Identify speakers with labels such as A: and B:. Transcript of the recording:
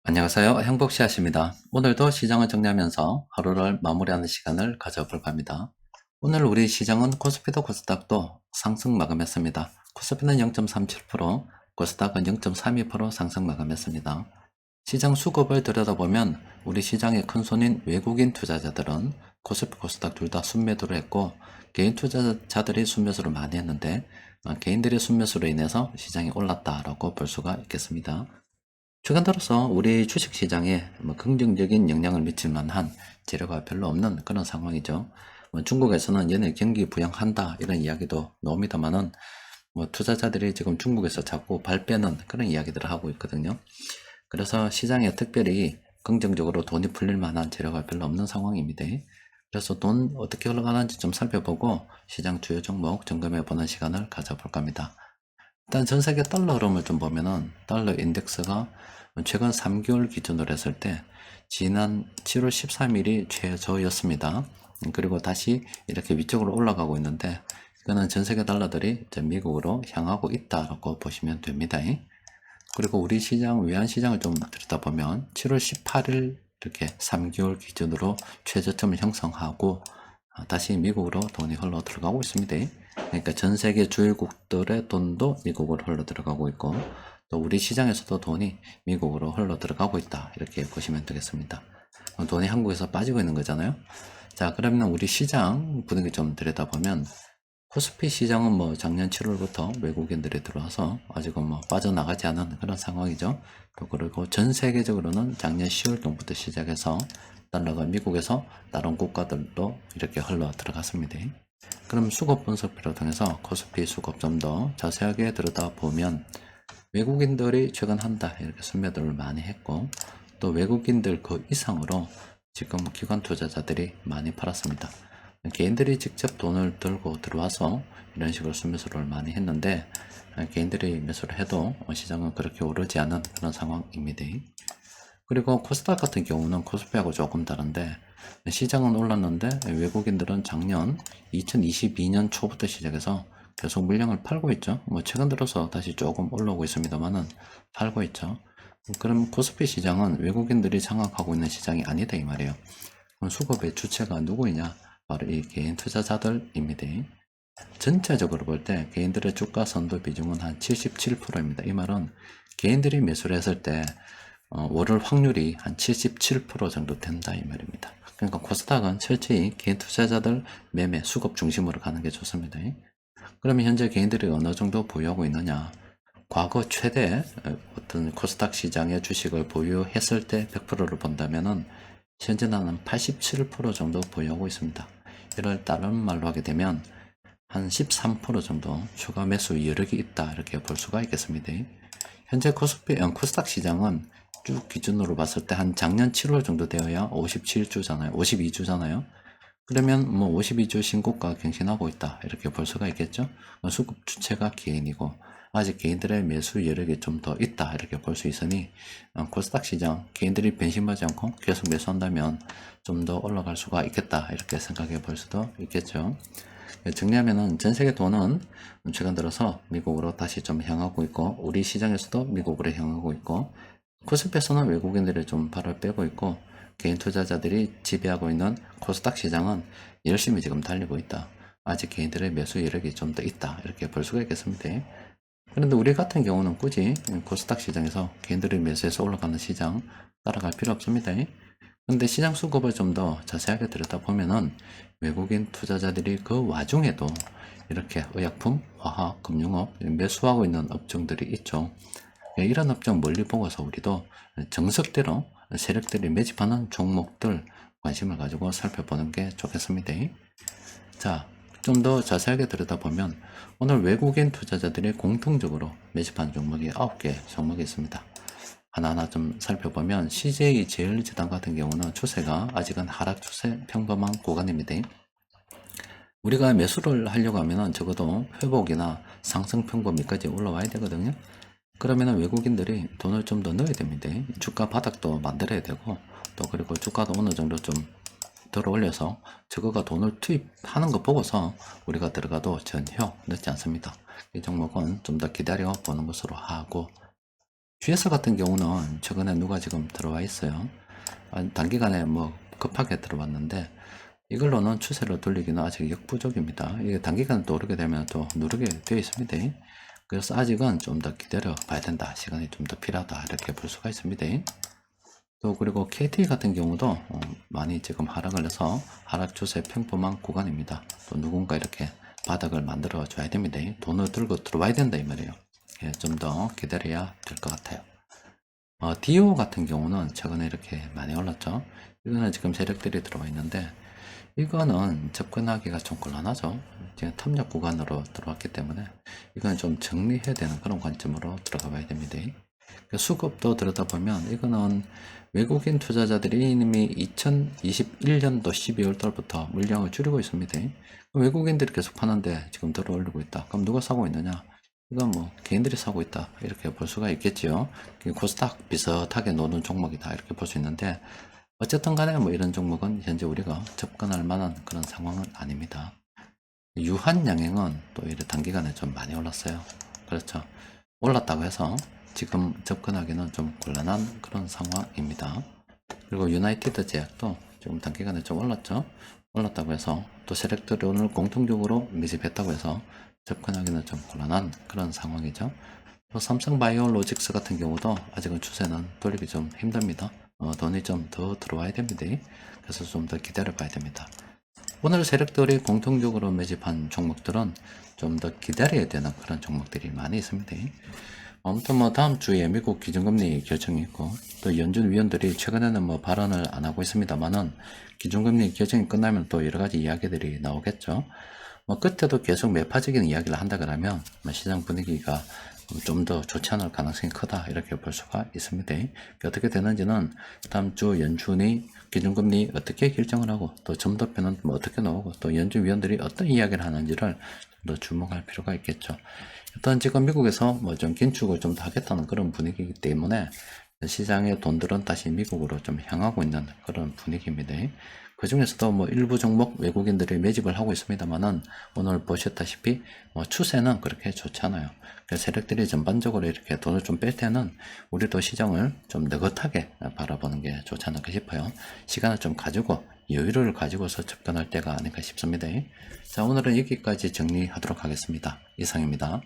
A: 안녕하세요. 행복씨앗입니다. 오늘도 시장을 정리하면서 하루를 마무리하는 시간을 가져볼까 합니다. 오늘 우리 시장은 코스피도 코스닥도 상승 마감했습니다. 코스피는 0.37%, 코스닥은 0.32% 상승 마감했습니다. 시장 수급을 들여다보면 우리 시장의 큰손인 외국인 투자자들은 코스피, 코스닥 둘 다 순매도를 했고 개인 투자자들이 순매수를 많이 했는데 개인들의 순매수로 인해서 시장이 올랐다라고 볼 수가 있겠습니다. 최근 들어서 우리 주식시장에 긍정적인 영향을 미칠 만한 재료가 별로 없는 그런 상황이죠. 중국에서는 연일 경기 부양한다 이런 이야기도 나옵니다만은 투자자들이 지금 중국에서 자꾸 발 빼는 그런 이야기들을 하고 있거든요. 그래서 시장에 특별히 긍정적으로 돈이 풀릴 만한 재료가 별로 없는 상황입니다. 그래서 돈 어떻게 흘러가는지 좀 살펴보고 시장 주요 종목 점검해 보는 시간을 가져볼까 합니다. 일단 전 세계 달러 흐름을 좀 보면은 달러 인덱스가 최근 3개월 기준으로 했을 때 지난 7월 13일이 최저였습니다. 그리고 다시 이렇게 위쪽으로 올라가고 있는데 이거는 전 세계 달러들이 미국으로 향하고 있다라고 보시면 됩니다. 그리고 우리 시장, 외환 시장을 좀 들여다보면 7월 18일 이렇게 3개월 기준으로 최저점을 형성하고 다시 미국으로 돈이 흘러 들어가고 있습니다. 그러니까 전 세계 주요국들의 돈도 미국으로 흘러 들어가고 있고 또 우리 시장에서도 돈이 미국으로 흘러 들어가고 있다 이렇게 보시면 되겠습니다. 돈이 한국에서 빠지고 있는 거잖아요. 자, 그러면 우리 시장 분위기 좀 들여다보면 코스피 시장은 작년 7월부터 외국인들이 들어와서 아직은 빠져나가지 않은 그런 상황이죠. 또 그리고 전 세계적으로는 작년 10월경부터 시작해서 달러가 미국에서 다른 국가들도 이렇게 흘러 들어갔습니다. 그럼 수급 분석표를 통해서 코스피 수급 좀 더 자세하게 들여다보면 외국인들이 최근 한 달 이렇게 순매도를 많이 했고 또 외국인들 그 이상으로 지금 기관 투자자들이 많이 팔았습니다. 개인들이 직접 돈을 들고 들어와서 이런 식으로 순매수를 많이 했는데 개인들이 매수를 해도 시장은 그렇게 오르지 않은 그런 상황입니다. 그리고 코스닥 같은 경우는 코스피하고 조금 다른데 시장은 올랐는데 외국인들은 작년 2022년 초부터 시작해서 계속 물량을 팔고 있죠. 최근 들어서 다시 조금 올라오고 있습니다만은 팔고 있죠. 그럼 코스피 시장은 외국인들이 장악하고 있는 시장이 아니다 이 말이에요. 그럼 수급의 주체가 누구이냐? 바로 이 개인 투자자들입니다. 전체적으로 볼 때 개인들의 주가 선도 비중은 한 77%입니다. 이 말은 개인들이 매수를 했을 때 오를 확률이 한 77% 정도 된다 이 말입니다. 그러니까 코스닥은 철저히 개인 투자자들 매매 수급 중심으로 가는 게 좋습니다. 그러면 현재 개인들이 어느 정도 보유하고 있느냐? 과거 최대 어떤 코스닥 시장의 주식을 보유했을 때 100%를 본다면은 현재는 한 87% 정도 보유하고 있습니다. 이를 다른 말로 하게 되면 한 13% 정도 추가 매수 여력이 있다 이렇게 볼 수가 있겠습니다. 현재 코스닥 시장은 쭉 기준으로 봤을 때 한 작년 7월 정도 되어야 57주잖아요. 52주잖아요. 그러면 52주 신고가 갱신하고 있다 이렇게 볼 수가 있겠죠. 수급 주체가 개인이고 아직 개인들의 매수 여력이 좀 더 있다 이렇게 볼 수 있으니 코스닥 시장 개인들이 변심하지 않고 계속 매수한다면 좀 더 올라갈 수가 있겠다 이렇게 생각해 볼 수도 있겠죠. 정리하면은 전 세계 돈은 최근 들어서 미국으로 다시 좀 향하고 있고 우리 시장에서도 미국으로 향하고 있고 코스피에서는 외국인들이 좀 발을 빼고 있고 개인 투자자들이 지배하고 있는 코스닥 시장은 열심히 지금 달리고 있다. 아직 개인들의 매수 여력이 좀 더 있다. 이렇게 볼 수가 있겠습니다. 그런데 우리 같은 경우는 굳이 코스닥 시장에서 개인들이 매수해서 올라가는 시장 따라갈 필요 없습니다. 근데 시장 수급을 좀 더 자세하게 들여다보면은 외국인 투자자들이 그 와중에도 이렇게 의약품, 화학, 금융업 매수하고 있는 업종들이 있죠. 이런 업종 멀리 보고서 우리도 정석대로 세력들이 매집하는 종목들 관심을 가지고 살펴보는 게 좋겠습니다. 자, 좀 더 자세하게 들여다보면 오늘 외국인 투자자들이 공통적으로 매집한 종목이 9개 종목이 있습니다. 하나하나 좀 살펴보면 CJ 제일제당 같은 경우는 추세가 아직은 하락 추세 평범한 구간입니다. 우리가 매수를 하려고 하면 적어도 회복이나 상승 평범위까지 올라와야 되거든요. 그러면 외국인들이 돈을 좀 더 넣어야 됩니다. 주가 바닥도 만들어야 되고 또 그리고 주가도 어느 정도 좀 들어 올려서 저거가 돈을 투입하는 거 보고서 우리가 들어가도 전혀 늦지 않습니다. 이 종목은 좀 더 기다려 보는 것으로 하고 GS 같은 경우는 최근에 누가 지금 들어와 있어요. 단기간에 뭐 급하게 들어왔는데 이걸로는 추세를 돌리기는 아직 역부족입니다. 이게 단기간에 또 오르게 되면 또 누르게 되어 있습니다. 그래서 아직은 좀 더 기다려 봐야 된다. 시간이 좀 더 필요하다. 이렇게 볼 수가 있습니다. 또 그리고 KT 같은 경우도 많이 지금 하락을 해서 하락 추세 평범한 구간입니다. 또 누군가 이렇게 바닥을 만들어 줘야 됩니다. 돈을 들고 들어와야 된다 이 말이에요. 예, 좀 더 기다려야 될 것 같아요. 디오 같은 경우는 최근에 이렇게 많이 올랐죠. 이거는 지금 세력들이 들어와 있는데 이거는 접근하기가 좀 곤란하죠. 지금 탐력 구간으로 들어왔기 때문에 이건 좀 정리해야 되는 그런 관점으로 들어가 봐야 됩니다. 수급도 들여다보면 이거는 외국인 투자자들이 이미 2021년도 12월 달부터 물량을 줄이고 있습니다. 외국인들이 계속 파는데 지금 들어 올리고 있다. 그럼 누가 사고 있느냐? 이건 뭐 개인들이 사고 있다 이렇게 볼 수가 있겠지요. 코스닥 비슷하게 노는 종목이다 이렇게 볼 수 있는데 어쨌든 간에 뭐 이런 종목은 현재 우리가 접근할 만한 그런 상황은 아닙니다. 유한양행은 또 이래 단기간에 좀 많이 올랐어요. 그렇죠. 올랐다고 해서 지금 접근하기는 좀 곤란한 그런 상황입니다. 그리고 유나이티드 제약도 지금 단기간에 좀 올랐죠. 올랐다고 해서 또 세력들이 오늘 공통적으로 매집했다고 해서 접근하기는 좀 곤란한 그런 상황이죠. 또 삼성바이오로직스 같은 경우도 아직은 추세는 돌리기 좀 힘듭니다. 돈이 좀 더 들어와야 됩니다. 그래서 좀 더 기다려 봐야 됩니다. 오늘 세력들이 공통적으로 매집한 종목들은 좀 더 기다려야 되는 그런 종목들이 많이 있습니다. 아무튼 뭐 다음 주에 미국 기준금리 결정이 있고 또 연준 위원들이 최근에는 뭐 발언을 안 하고 있습니다만은 기준금리 결정이 끝나면 또 여러 가지 이야기들이 나오겠죠. 뭐 끝에도 계속 매파적인 이야기를 한다 그러면 시장 분위기가 좀 더 좋지 않을 가능성이 크다 이렇게 볼 수가 있습니다. 어떻게 되는지는 다음 주 연준이 기준금리 어떻게 결정을 하고 또 점도표는 뭐 어떻게 나오고 또 연준 위원들이 어떤 이야기를 하는지를 좀 더 주목할 필요가 있겠죠. 일단 지금 미국에서 뭐 좀 긴축을 좀 더 하겠다는 그런 분위기이기 때문에 시장의 돈들은 다시 미국으로 좀 향하고 있는 그런 분위기입니다. 그 중에서도 뭐 일부 종목 외국인들이 매집을 하고 있습니다만은 오늘 보셨다시피 뭐 추세는 그렇게 좋지 않아요. 그래서 세력들이 전반적으로 이렇게 돈을 좀 뺄 때는 우리도 시장을 좀 느긋하게 바라보는 게 좋지 않을까 싶어요. 시간을 좀 가지고 여유를 가지고서 접근할 때가 아닐까 싶습니다. 자, 오늘은 여기까지 정리하도록 하겠습니다. 이상입니다.